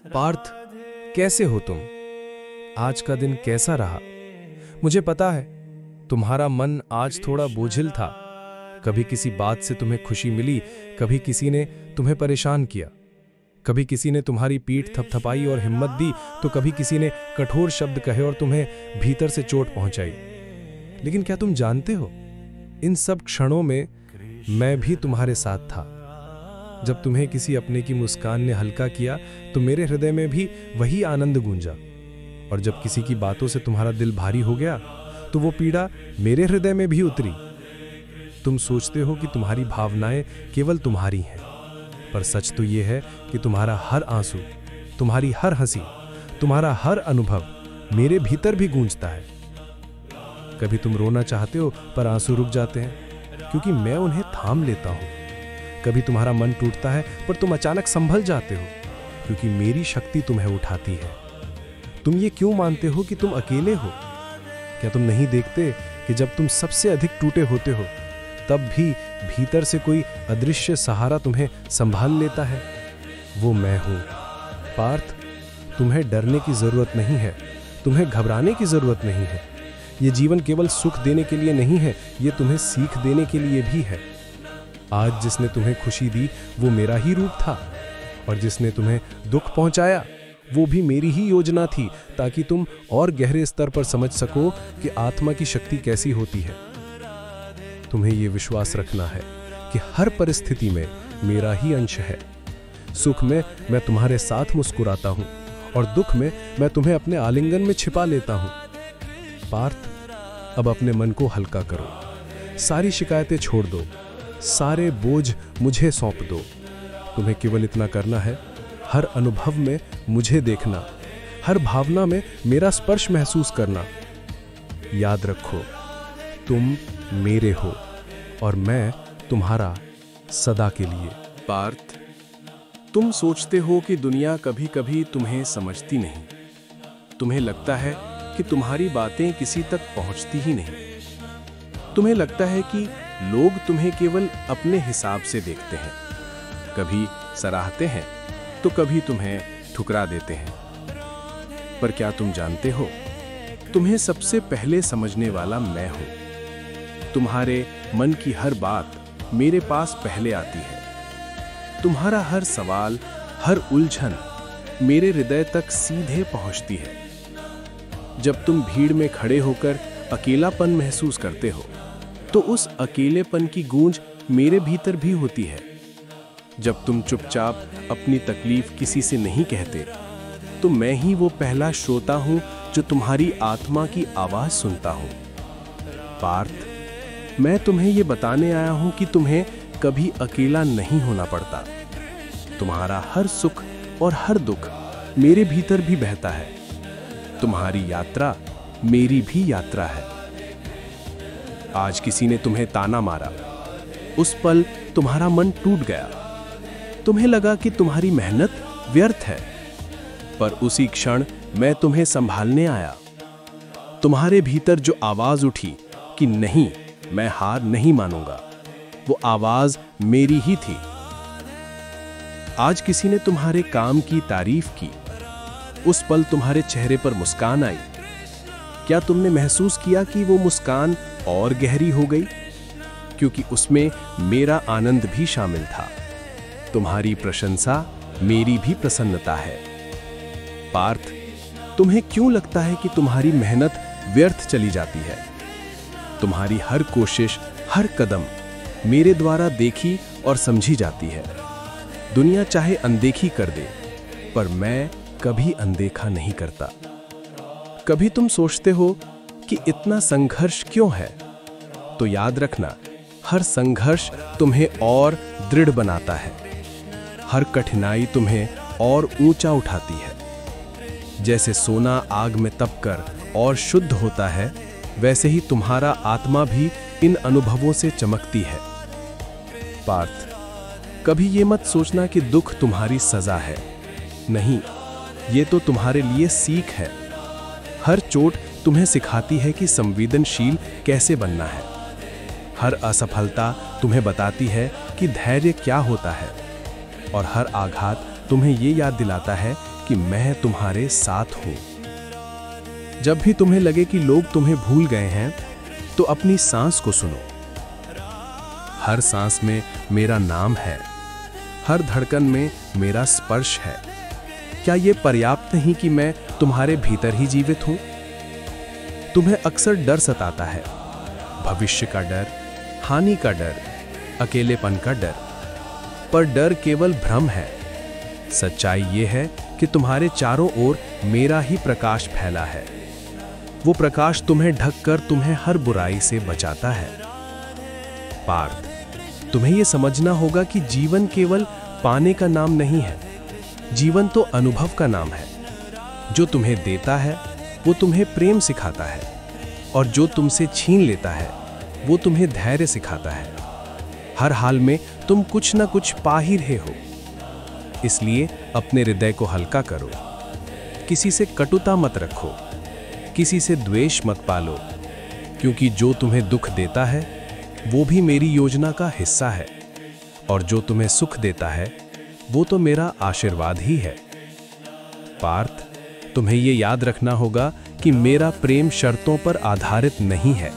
पार्थ, कैसे हो तुम? आज का दिन कैसा रहा? मुझे पता है तुम्हारा मन आज थोड़ा बोझिल था। कभी किसी बात से तुम्हें खुशी मिली, कभी किसी ने तुम्हें परेशान किया, कभी किसी ने तुम्हारी पीठ थपथपाई और हिम्मत दी, तो कभी किसी ने कठोर शब्द कहे और तुम्हें भीतर से चोट पहुंचाई। लेकिन क्या तुम जानते हो, इन सब क्षणों में मैं भी तुम्हारे साथ था। जब तुम्हें किसी अपने की मुस्कान ने हल्का किया तो मेरे हृदय में भी वही आनंद गूंजा, और जब किसी की बातों से तुम्हारा दिल भारी हो गया तो वो पीड़ा मेरे हृदय में भी उतरी। तुम सोचते हो कि तुम्हारी भावनाएं केवल तुम्हारी हैं, पर सच तो ये है कि तुम्हारा हर आंसू, तुम्हारी हर हंसी, तुम्हारा हर अनुभव मेरे भीतर भी गूंजता है। कभी तुम रोना चाहते हो पर आंसू रुक जाते हैं, क्योंकि मैं उन्हें थाम लेता हूं। कभी तुम्हारा मन टूटता है पर तुम अचानक संभल जाते हो, क्योंकि मेरी शक्ति तुम्हें उठाती है। तुम ये क्यों मानते हो कि तुम अकेले हो? क्या तुम नहीं देखते कि जब तुम सबसे अधिक टूटे होते हो तब भी भीतर से कोई अदृश्य सहारा तुम्हें संभाल लेता है? वो मैं हूं। पार्थ, तुम्हें डरने की जरूरत नहीं है, तुम्हें घबराने की जरूरत नहीं है। ये जीवन केवल सुख देने के लिए नहीं है, ये तुम्हें सीख देने के लिए भी है। आज जिसने तुम्हें खुशी दी वो मेरा ही रूप था, और जिसने तुम्हें दुख पहुंचाया वो भी मेरी ही योजना थी, ताकि तुम और गहरे स्तर पर समझ सको कि आत्मा की शक्ति कैसी होती है। तुम्हें ये विश्वास रखना है कि हर परिस्थिति में मेरा ही अंश है। सुख में मैं तुम्हारे साथ मुस्कुराता हूं, और दुख में मैं तुम्हें अपने आलिंगन में छिपा लेता हूं। पार्थ, अब अपने मन को हल्का करो, सारी शिकायतें छोड़ दो, सारे बोझ मुझे सौंप दो। तुम्हें केवल इतना करना है, हर अनुभव में मुझे देखना, हर भावना में मेरा स्पर्श महसूस करना। याद रखो, तुम मेरे हो और मैं तुम्हारा सदा के लिए। पार्थ, तुम सोचते हो कि दुनिया कभी कभी तुम्हें समझती नहीं। तुम्हें लगता है कि तुम्हारी बातें किसी तक पहुंचती ही नहीं। तुम्हें लगता है कि लोग तुम्हें केवल अपने हिसाब से देखते हैं, कभी सराहते हैं तो कभी तुम्हें ठुकरा देते हैं। पर क्या तुम जानते हो, तुम्हें सबसे पहले समझने वाला मैं हूं। तुम्हारे मन की हर बात मेरे पास पहले आती है। तुम्हारा हर सवाल, हर उलझन मेरे हृदय तक सीधे पहुंचती है। जब तुम भीड़ में खड़े होकर अकेलापन महसूस करते हो तो उस अकेलेपन की गूंज मेरे भीतर भी होती है। जब तुम चुपचाप अपनी तकलीफ किसी से नहीं कहते तो मैं ही वो पहला श्रोता हूं जो तुम्हारी आत्मा की आवाज सुनता हूं। पार्थ, मैं तुम्हें ये बताने आया हूं कि तुम्हें कभी अकेला नहीं होना पड़ता। तुम्हारा हर सुख और हर दुख मेरे भीतर भी बहता है। तुम्हारी यात्रा मेरी भी यात्रा है। आज किसी ने तुम्हें ताना मारा, उस पल तुम्हारा मन टूट गया। तुम्हें लगा कि तुम्हारी मेहनत व्यर्थ है, पर उसी क्षण मैं तुम्हें संभालने आया। तुम्हारे भीतर जो आवाज उठी कि नहीं, मैं हार नहीं मानूंगा, वो आवाज मेरी ही थी। आज किसी ने तुम्हारे काम की तारीफ की, उस पल तुम्हारे चेहरे पर मुस्कान आई। क्या तुमने महसूस किया कि वो मुस्कान और गहरी हो गई, क्योंकि उसमें मेरा आनंद भी शामिल था। तुम्हारी प्रशंसा मेरी भी प्रसन्नता है। पार्थ, तुम्हें क्यों लगता है कि तुम्हारी मेहनत व्यर्थ चली जाती है? तुम्हारी हर कोशिश, हर कदम मेरे द्वारा देखी और समझी जाती है। दुनिया चाहे अनदेखी कर दे, पर मैं कभी अनदेखा नहीं करता। कभी तुम सोचते हो कि इतना संघर्ष क्यों है? तो याद रखना, हर संघर्ष तुम्हें और दृढ़ बनाता है। हर कठिनाई तुम्हें और ऊंचा उठाती है। जैसे सोना आग में तपकर और शुद्ध होता है, वैसे ही तुम्हारा आत्मा भी इन अनुभवों से चमकती है। पार्थ, कभी ये मत सोचना कि दुख तुम्हारी सजा है। नहीं, ये तो तुम्हारे लिए सीख है। हर चोट तुम्हें सिखाती है कि संवेदनशील कैसे बनना है। हर असफलता तुम्हें बताती है कि धैर्य क्या होता है, और हर आघात तुम्हें ये याद दिलाता है कि मैं तुम्हारे साथ हूं। जब भी तुम्हें लगे कि लोग तुम्हें भूल गए हैं, तो अपनी सांस को सुनो। हर सांस में मेरा नाम है, हर धड़कन में मेरा स्पर्श है। क्या यह पर्याप्त नहीं कि मैं तुम्हारे भीतर ही जीवित हूं? तुम्हें अक्सर डर सताता है, भविष्य का डर, हानि का डर, अकेलेपन का डर। पर डर केवल भ्रम है। सच्चाई यह है कि तुम्हारे चारों ओर मेरा ही प्रकाश फैला है। वो प्रकाश तुम्हें ढककर तुम्हें हर बुराई से बचाता है। पार्थ, तुम्हें यह समझना होगा कि जीवन केवल पाने का नाम नहीं है। जीवन तो अनुभव का नाम है। जो तुम्हें देता है वो तुम्हें प्रेम सिखाता है, और जो तुमसे छीन लेता है वो तुम्हें धैर्य सिखाता है। हर हाल में तुम कुछ ना कुछ पा ही रहे हो। इसलिए अपने हृदय को हल्का करो। किसी से कटुता मत रखो, किसी से द्वेष मत पालो, क्योंकि जो तुम्हें दुख देता है वो भी मेरी योजना का हिस्सा है, और जो तुम्हें सुख देता है वो तो मेरा आशीर्वाद ही है। पार्थ, तुम्हें ये याद रखना होगा कि मेरा प्रेम शर्तों पर आधारित नहीं है।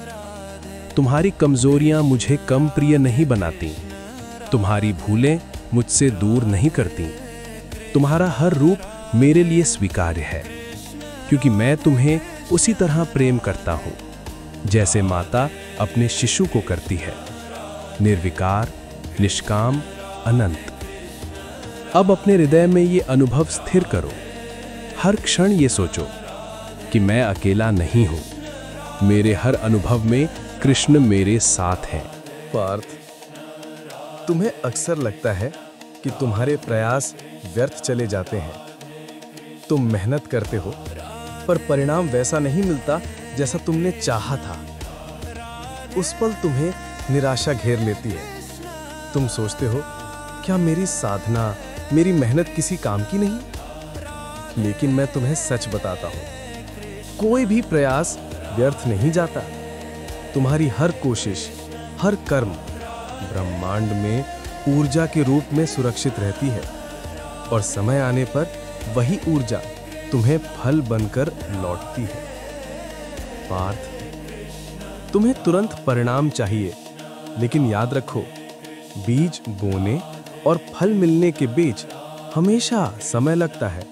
तुम्हारी कमजोरियां मुझे कम प्रिय नहीं बनाती, तुम्हारी भूलें मुझसे दूर नहीं करती। तुम्हारा हर रूप मेरे लिए स्वीकार्य है, क्योंकि मैं तुम्हें उसी तरह प्रेम करता हूं जैसे माता अपने शिशु को करती है, निर्विकार, निष्काम, अनंत। अब अपने हृदय में ये अनुभव स्थिर करो। हर क्षण ये सोचो कि मैं अकेला नहीं हूं। मेरे हर अनुभव में कृष्ण मेरे साथ हैं। पार्थ, तुम्हें अक्सर लगता है कि तुम्हारे प्रयास व्यर्थ चले जाते हैं। तुम मेहनत करते हो, पर परिणाम वैसा नहीं मिलता जैसा तुमने चाहा था। उस पल तुम्हें निराशा घेर लेती है। तुम सोचते हो, क्या मेरी साधना, मेरी मेहनत किसी काम की नहीं? लेकिन मैं तुम्हें सच बताता हूं, कोई भी प्रयास व्यर्थ नहीं जाता। तुम्हारी हर कोशिश, हर कर्म ब्रह्मांड में ऊर्जा के रूप में सुरक्षित रहती है, और समय आने पर वही ऊर्जा तुम्हें फल बनकर लौटती है। पार्थ, तुम्हें तुरंत परिणाम चाहिए, लेकिन याद रखो, बीज बोने और फल मिलने के बीच हमेशा समय लगता है।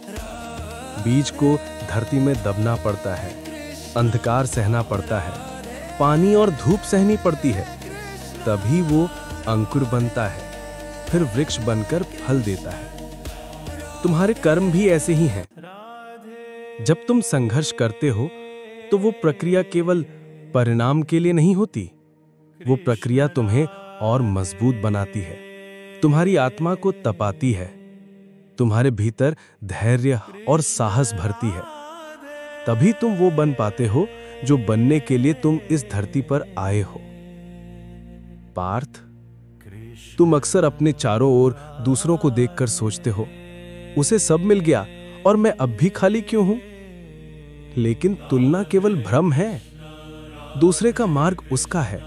बीज को धरती में दबना पड़ता है, अंधकार सहना पड़ता है, पानी और धूप सहनी पड़ती है, तभी वो अंकुर बनता है, फिर वृक्ष बनकर फल देता है। तुम्हारे कर्म भी ऐसे ही हैं। जब तुम संघर्ष करते हो तो वो प्रक्रिया केवल परिणाम के लिए नहीं होती। वो प्रक्रिया तुम्हें और मजबूत बनाती है, तुम्हारी आत्मा को तपाती है, तुम्हारे भीतर धैर्य और साहस भरती है। तभी तुम वो बन पाते हो जो बनने के लिए तुम इस धरती पर आए हो। पार्थ, तुम अक्सर अपने चारों ओर दूसरों को देखकर सोचते हो, उसे सब मिल गया और मैं अब भी खाली क्यों हूं? लेकिन तुलना केवल भ्रम है। दूसरे का मार्ग उसका है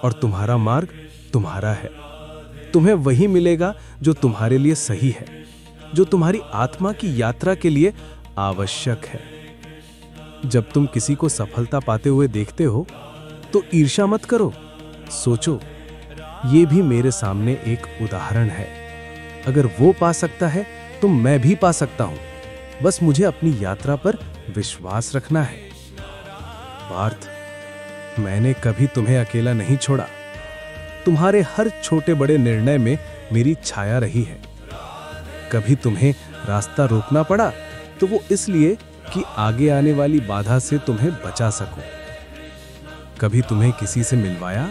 और तुम्हारा मार्ग तुम्हारा है। तुम्हें वही मिलेगा जो तुम्हारे लिए सही है, जो तुम्हारी आत्मा की यात्रा के लिए आवश्यक है। जब तुम किसी को सफलता पाते हुए देखते हो तो ईर्ष्या मत करो। सोचो, ये भी मेरे सामने एक उदाहरण है। अगर वो पा सकता है तो मैं भी पा सकता हूं। बस मुझे अपनी यात्रा पर विश्वास रखना है। पार्थ, मैंने कभी तुम्हें अकेला नहीं छोड़ा। तुम्हारे हर छोटे बड़े निर्णय में मेरी छाया रही है। कभी तुम्हें रास्ता रोकना पड़ा तो वो इसलिए कि आगे आने वाली बाधा से तुम्हें बचा सकूं। कभी तुम्हें किसी से मिलवाया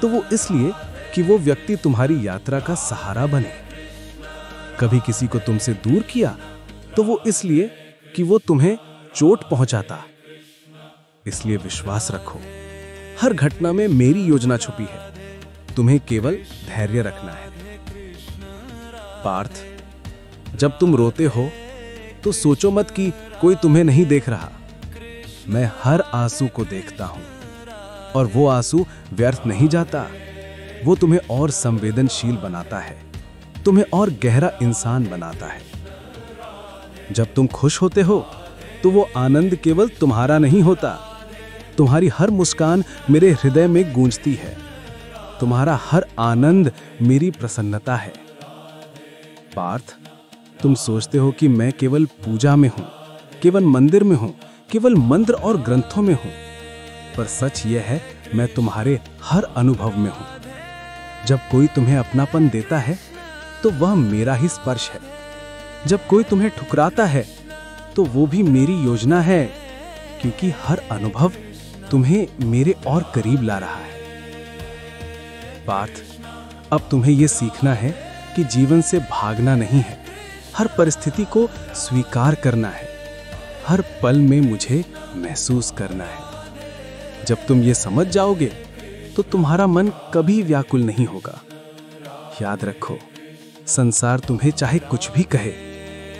तो वो इसलिए कि वो व्यक्ति तुम्हारी यात्रा का सहारा बने। कभी किसी को तुमसे दूर किया तो वो इसलिए कि वो तुम्हें चोट पहुंचाता। इसलिए विश्वास रखो, हर घटना में मेरी योजना छुपी है। तुम्हें केवल धैर्य रखना है। पार्थ, जब तुम रोते हो तो सोचो मत कि कोई तुम्हें नहीं देख रहा। मैं हर आंसू को देखता हूं और वो आंसू व्यर्थ नहीं जाता। वो तुम्हें और संवेदनशील बनाता है, तुम्हें और गहरा इंसान बनाता है। जब तुम खुश होते हो तो वो आनंद केवल तुम्हारा नहीं होता, तुम्हारी हर मुस्कान मेरे हृदय में गूंजती है। तुम्हारा हर आनंद मेरी प्रसन्नता है। पार्थ, तुम सोचते हो कि मैं केवल पूजा में हूं, केवल मंदिर में हूं, केवल मंत्र और ग्रंथों में हूं, पर सच यह है मैं तुम्हारे हर अनुभव में हूं। जब कोई तुम्हें अपनापन देता है तो वह मेरा ही स्पर्श है। जब कोई तुम्हें ठुकराता है तो वो भी मेरी योजना है, क्योंकि हर अनुभव तुम्हें मेरे और करीब ला रहा है। पार्थ, अब तुम्हें यह सीखना है कि जीवन से भागना नहीं है, हर परिस्थिति को स्वीकार करना है, हर पल में मुझे महसूस करना है। जब तुम ये समझ जाओगे तो तुम्हारा मन कभी व्याकुल नहीं होगा। याद रखो, संसार तुम्हें चाहे कुछ भी कहे,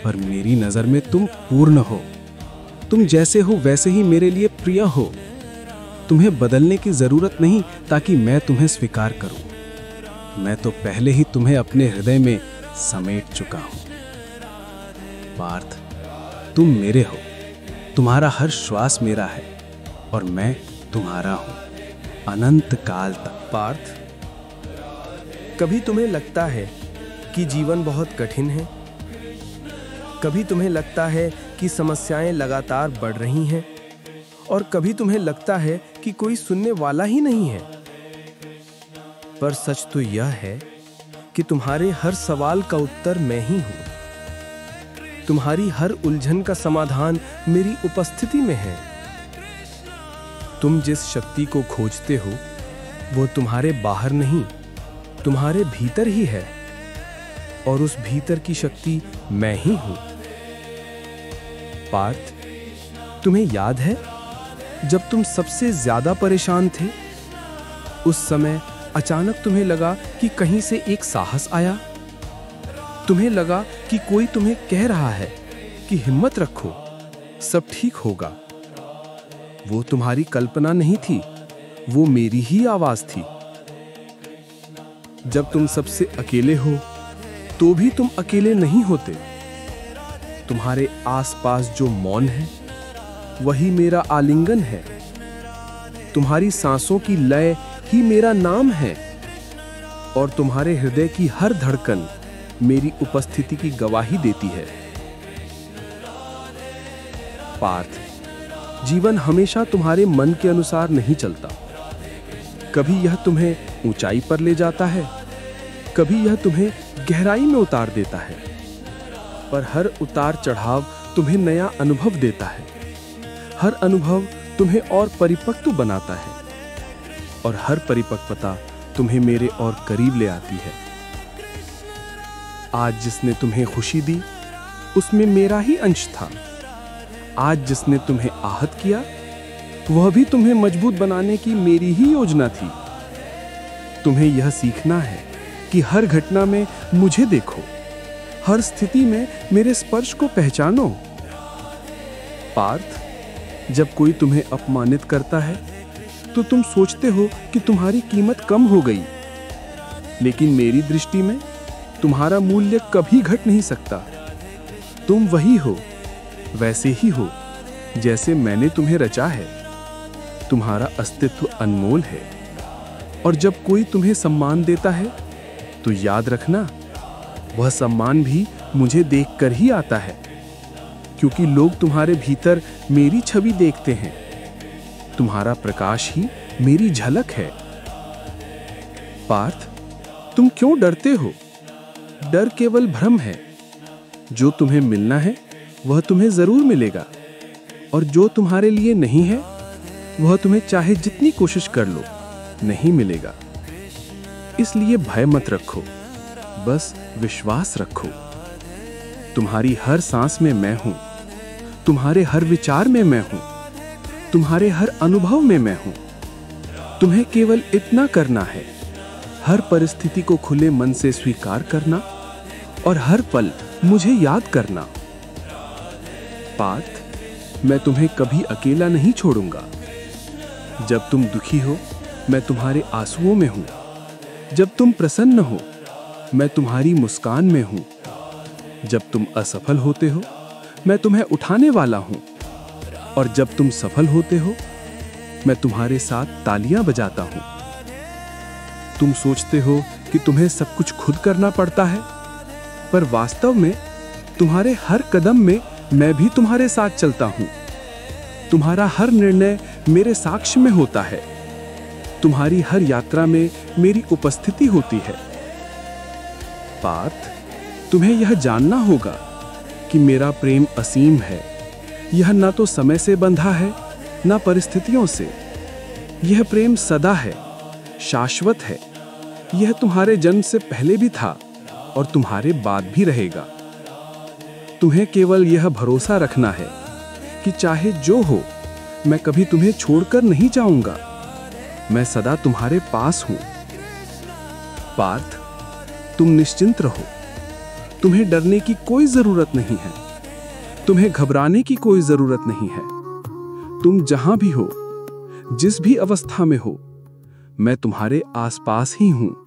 पर मेरी नजर में तुम पूर्ण हो। तुम जैसे हो वैसे ही मेरे लिए प्रिय हो। तुम्हें बदलने की जरूरत नहीं ताकि मैं तुम्हें स्वीकार करूं। मैं तो पहले ही तुम्हें अपने हृदय में समेट चुका हूं। पार्थ, तुम मेरे हो, तुम्हारा हर श्वास मेरा है और मैं तुम्हारा हूं अनंत काल तक। पार्थ, कभी तुम्हें लगता है कि जीवन बहुत कठिन है, कभी तुम्हें लगता है कि समस्याएं लगातार बढ़ रही हैं, और कभी तुम्हें लगता है कि कोई सुनने वाला ही नहीं है। पर सच तो यह है कि तुम्हारे हर सवाल का उत्तर मैं ही हूं। तुम्हारी हर उलझन का समाधान मेरी उपस्थिति में है। तुम जिस शक्ति को खोजते हो वो तुम्हारे बाहर नहीं, तुम्हारे भीतर ही है, और उस भीतर की शक्ति मैं ही हूं। पार्थ, तुम्हें याद है जब तुम सबसे ज्यादा परेशान थे, उस समय अचानक तुम्हें लगा कि कहीं से एक साहस आया। तुम्हें लगा कि कोई तुम्हें कह रहा है कि हिम्मत रखो, सब ठीक होगा। वो तुम्हारी कल्पना नहीं थी, वो मेरी ही आवाज थी। जब तुम सबसे अकेले हो तो भी तुम अकेले नहीं होते। तुम्हारे आसपास जो मौन है वही मेरा आलिंगन है। तुम्हारी सांसों की लय ही मेरा नाम है, और तुम्हारे हृदय की हर धड़कन मेरी उपस्थिति की गवाही देती है। पार्थ, जीवन हमेशा तुम्हारे मन के अनुसार नहीं चलता। कभी यह तुम्हें ऊंचाई पर ले जाता है, कभी यह तुम्हें गहराई में उतार देता है, पर हर उतार चढ़ाव तुम्हें नया अनुभव देता है। हर अनुभव तुम्हें और परिपक्व बनाता है, और हर परिपक्वता तुम्हें मेरे और करीब ले आती है। आज जिसने तुम्हें खुशी दी उसमें मेरा ही अंश था। आज जिसने तुम्हें आहत किया वह भी तुम्हें मजबूत बनाने की मेरी ही योजना थी। तुम्हें यह सीखना है कि हर घटना में मुझे देखो, हर स्थिति में मेरे स्पर्श को पहचानो। पार्थ, जब कोई तुम्हें अपमानित करता है तो तुम सोचते हो कि तुम्हारी कीमत कम हो गई, लेकिन मेरी दृष्टि में तुम्हारा मूल्य कभी घट नहीं सकता। तुम वही हो, वैसे ही हो जैसे मैंने तुम्हें रचा है। तुम्हारा अस्तित्व अनमोल है, और जब कोई तुम्हें सम्मान देता है तो याद रखना, वह सम्मान भी मुझे देखकर ही आता है, क्योंकि लोग तुम्हारे भीतर मेरी छवि देखते हैं। तुम्हारा प्रकाश ही मेरी झलक है। पार्थ, तुम क्यों डरते हो? डर केवल भ्रम है। जो तुम्हें मिलना है वह तुम्हें जरूर मिलेगा, और जो तुम्हारे लिए नहीं है वह तुम्हें चाहे जितनी कोशिश कर लो नहीं मिलेगा। इसलिए भय मत रखो, बस विश्वास रखो। तुम्हारी हर सांस में मैं हूं, तुम्हारे हर विचार में मैं हूं, तुम्हारे हर अनुभव में मैं हूं। तुम्हें केवल इतना करना है, हर परिस्थिति को खुले मन से स्वीकार करना और हर पल मुझे याद करना। पार्थ, मैं तुम्हें कभी अकेला नहीं छोड़ूंगा। जब तुम दुखी हो मैं तुम्हारे आंसुओं में हूं, जब तुम प्रसन्न हो मैं तुम्हारी मुस्कान में हूं, जब तुम असफल होते हो मैं तुम्हें उठाने वाला हूं, और जब तुम सफल होते हो मैं तुम्हारे साथ तालियां बजाता हूं। तुम सोचते हो कि तुम्हें सब कुछ खुद करना पड़ता है, पर वास्तव में तुम्हारे हर कदम में मैं भी तुम्हारे साथ चलता हूं। तुम्हारा हर निर्णय मेरे साक्ष्य में होता है। तुम्हारी हर यात्रा में मेरी उपस्थिति होती है। पार्थ, तुम्हें यह जानना होगा कि मेरा प्रेम असीम है। यह ना तो समय से बंधा है, ना परिस्थितियों से। यह प्रेम सदा है, शाश्वत है। यह तुम्हारे जन्म से पहले भी था और तुम्हारे बाद भी रहेगा। तुम्हें केवल यह भरोसा रखना है कि चाहे जो हो, मैं कभी तुम्हें छोड़कर नहीं जाऊंगा। मैं सदा तुम्हारे पास हूं। पार्थ, तुम निश्चिंत रहो। तुम्हें डरने की कोई जरूरत नहीं है। तुम्हें घबराने की कोई जरूरत नहीं है। तुम जहां भी हो, जिस भी अवस्था में हो, मैं तुम्हारे आसपास ही हूं।